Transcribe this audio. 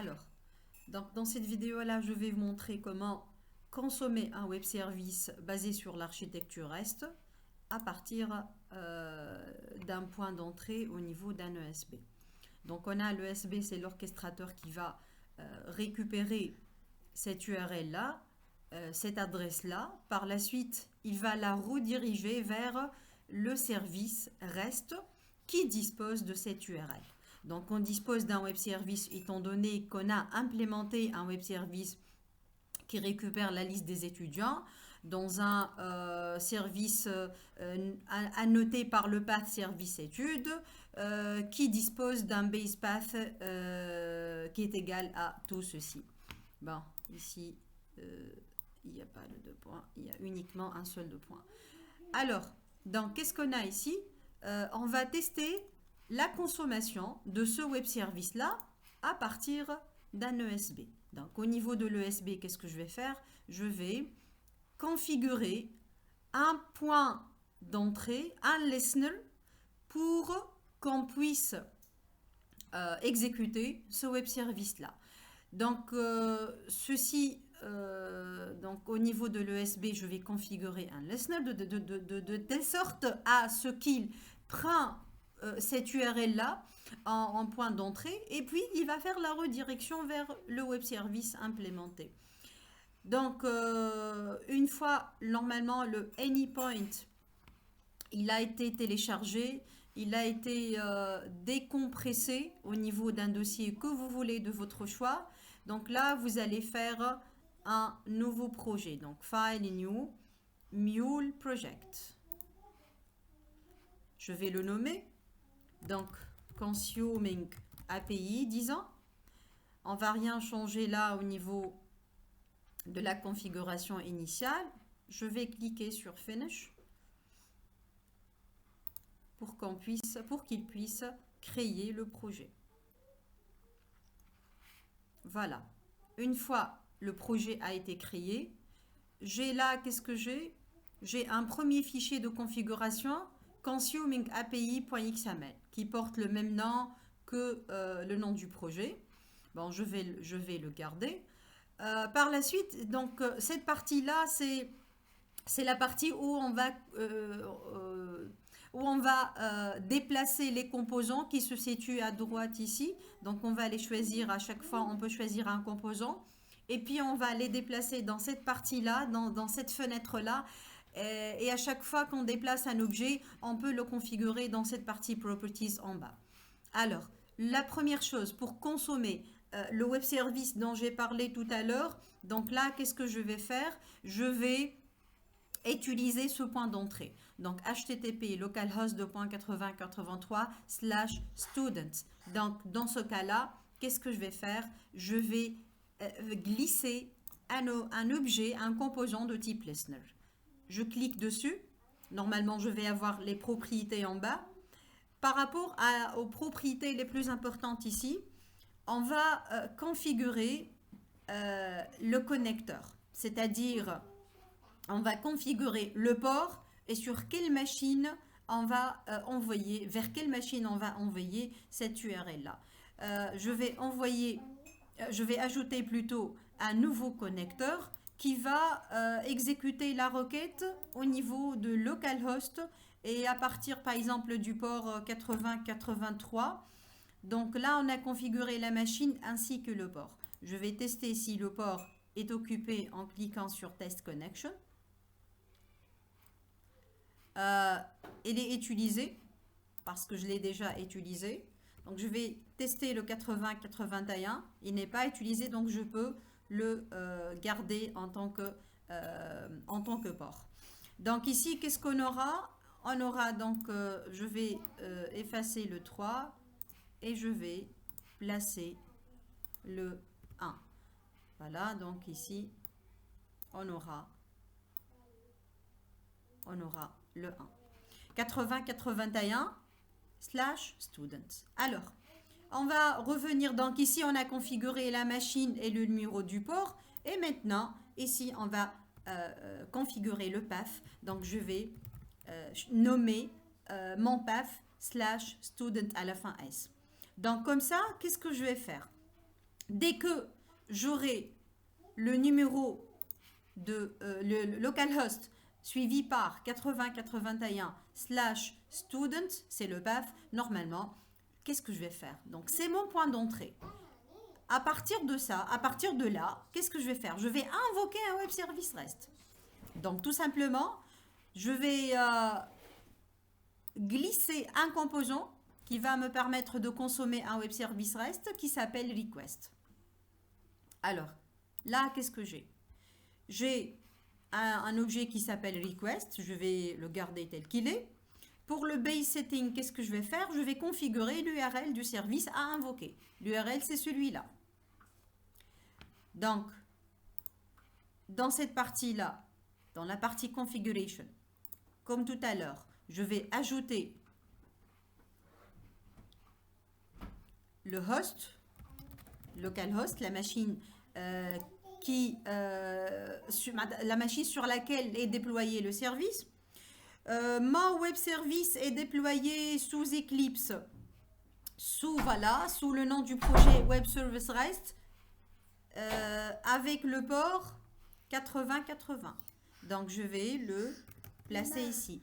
Alors, donc dans cette vidéo-là, je vais vous montrer comment consommer un web service basé sur l'architecture REST à partir d'un point d'entrée au niveau d'un ESB. Donc on a l'ESB, c'est l'orchestrateur qui va récupérer cette URL-là, cette adresse-là. Par la suite, il va la rediriger vers le service REST qui dispose de cette URL. Donc, on dispose d'un web service étant donné qu'on a implémenté un web service qui récupère la liste des étudiants dans un service annoté par le path service études qui dispose d'un base path qui est égal à tout ceci. Bon, ici, il n'y a pas de deux points, il y a uniquement un seul deux points. Alors, donc, qu'est-ce qu'on a ici? On va tester la consommation de ce web service-là à partir d'un ESB. Donc, au niveau de l'ESB, qu'est-ce que je vais faire? Je vais configurer un point d'entrée, un listener, pour qu'on puisse exécuter ce web service-là. Donc, donc, au niveau de l'ESB, je vais configurer un listener de telle sorte à ce qu'il prend cette URL-là en point d'entrée et puis il va faire la redirection vers le web service implémenté. Donc, une fois, normalement, le AnyPoint, il a été téléchargé, il a été décompressé au niveau d'un dossier que vous voulez de votre choix. Donc là, vous allez faire un nouveau projet. Donc, File, New, Mule Project. Je vais le nommer. Donc, Consuming API, disons. On ne va rien changer là au niveau de la configuration initiale. Je vais cliquer sur Finish pour qu'il puisse créer le projet. Voilà. Une fois le projet a été créé, j'ai là, qu'est-ce que j'ai? J'ai un premier fichier de configuration consumingapi.xml qui porte le même nom que le nom du projet. Bon, je vais le garder. Par la suite, donc cette partie-là, c'est la partie où on va déplacer les composants qui se situent à droite ici. Donc, on va les choisir à chaque fois, on peut choisir un composant. Et puis, on va les déplacer dans cette partie-là, dans cette fenêtre-là. Et à chaque fois qu'on déplace un objet, on peut le configurer dans cette partie Properties en bas. Alors, la première chose, pour consommer le web service dont j'ai parlé tout à l'heure, donc là, qu'est-ce que je vais faire? Je vais utiliser ce point d'entrée. Donc, http localhost 2.80.83/students. Donc, dans ce cas-là, qu'est-ce que je vais faire? Je vais glisser un objet, un composant de type listener. Je clique dessus. Normalement, je vais avoir les propriétés en bas. Par rapport aux propriétés les plus importantes ici, on va configurer le connecteur. C'est-à-dire, on va configurer le port et sur quelle machine on va envoyer, vers quelle machine on va envoyer cette URL-là. Je vais ajouter plutôt un nouveau connecteur qui va exécuter la requête au niveau de localhost et à partir par exemple du port 8083. Donc là, on a configuré la machine ainsi que le port. Je vais tester si le port est occupé en cliquant sur Test Connection. Il est utilisé parce que je l'ai déjà utilisé. Donc je vais tester le 8081. Il n'est pas utilisé, donc je peux le garder en tant que port. Donc ici, qu'est-ce qu'on aura? On aura donc, je vais effacer le 3 et je vais placer le 1. Voilà, donc ici, on aura le 1. 8081/students. Alors, on va revenir. Donc ici, on a configuré la machine et le numéro du port. Et maintenant, ici, on va configurer le path. Donc, je vais nommer mon path /student à la fin S. Donc, comme ça, qu'est-ce que je vais faire? Dès que j'aurai le numéro de le localhost suivi par 8081/student, c'est le path, normalement, qu'est-ce que je vais faire? Donc, c'est mon point d'entrée. À partir de ça, à partir de là, qu'est-ce que je vais faire? Je vais invoquer un web service REST. Donc, tout simplement, je vais glisser un composant qui va me permettre de consommer un web service REST qui s'appelle request. Alors, là, qu'est-ce que j'ai? J'ai un objet qui s'appelle request, je vais le garder tel qu'il est. Pour le base setting, qu'est-ce que je vais faire? Je vais configurer l'URL du service à invoquer. L'URL, c'est celui-là. Donc, dans cette partie-là, dans la partie configuration, comme tout à l'heure, je vais ajouter le host, localhost, la machine la machine sur laquelle est déployé le service. Mon web service est déployé sous Eclipse, sous le nom du projet Web Service REST, avec le port 8080. Donc je vais le placer ici.